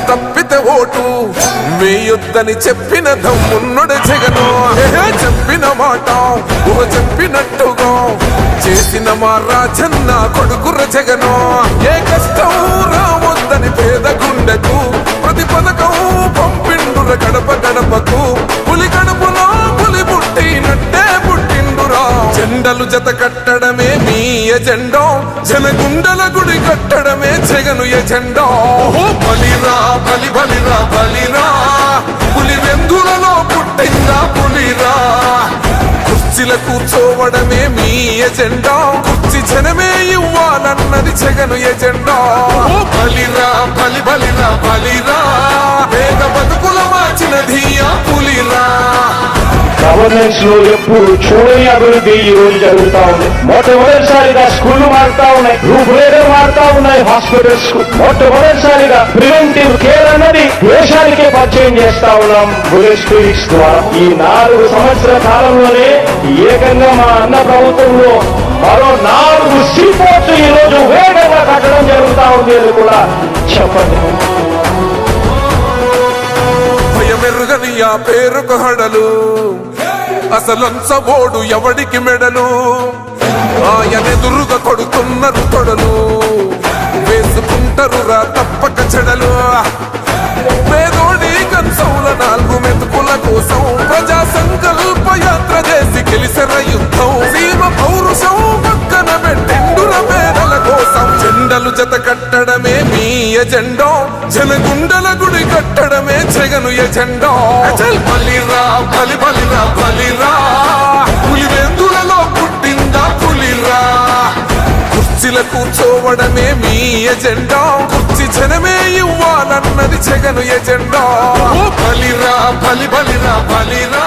తప్పితే ఓటు వేయొద్దని చెప్పిన దమ్మున్నడు జగను. చెప్పిన మాట చెప్పినట్టుగా చేసిన మా రాజన్న కొడుకుర జగను. ఏ కష్టం రావద్దని పేద గుండెకు ప్రతి పథకం పంపిండుర గడప గడపకు. పులి గడపలో పులి పుట్టినట్టే పుట్టిండురా. జెండలు జత కట్టడమే మీ ఎజెండా, జనగుండల గుడి కట్టడమే జగను ఎజెండా. బలిరా బలి బలిరా బలిరా, పులి వెందులలో పుట్టిందా పులిరా. కుర్చీల కూర్చోవడమే మీ ఎజెండా, కుర్చీ జనమే ఇవ్వాలన్నది జగను ఎజెండా. బలిరా బలి బలిరా బలిరా, పేద బతుకుల మార్చినది ఆ పులిరా. గవర్నెన్స్ లో ఎప్పుడు చూడని అభివృద్ధి ఈ రోజు జరుగుతా ఉంది. మొట్టమొదటిసారిగా స్కూళ్లు మారుతా ఉన్నాయి, రూపురేఖలు మారుతా ఉన్నాయి. హాస్పిటల్స్ కు మొట్టమొదటిసారిగా ప్రివెంటివ్ కేర్ అన్నది దేశానికే పరిచయం చేస్తా ఉన్నాం బుల్లెట్ క్లినిక్స్ ద్వారా. ఈ 4 సంవత్సరాల కాలంలోనే ఏకంగా మా అన్న ప్రభుత్వంలో మరో 4 సీపోర్ట్స్ ఈ రోజు వేగంగా కట్టడం జరుగుతా ఉంది అని కూడా చెప్పండి. భయమెరుగని ఆ పేరుకు హడలు, అసలంచబోడు ఎవడికి మెడలు. ఆయనెదురుగా కొడుతున్నారు తొడలు, వేసుకుంటారు రా తప్పక చెడలు. పేదోడి కంచౌల 4 మెతుకుల కోసం ప్రజా సంకల్ప యాత్ర చేసి గెలిసెర యుద్ధం. సీమ పౌరుషం పక్కన పెట్టిండుర పేదల కోసం. జెండలు జత కట్టడమే మీ ఎజెండా, జనగుండల గుడి కట్టడమే జగను ఎజెండా. బలిరా బలి బలిరా బలిరా, పులి వెందులలో పుట్టిందా పులిరా. కుర్చీల కూర్చోవడమే మీ ఎజెండా, కుర్చీ జనమే ఇవ్వాలన్నది జగను ఎజెండా. బలిరా బలి బలిరా బలిరా.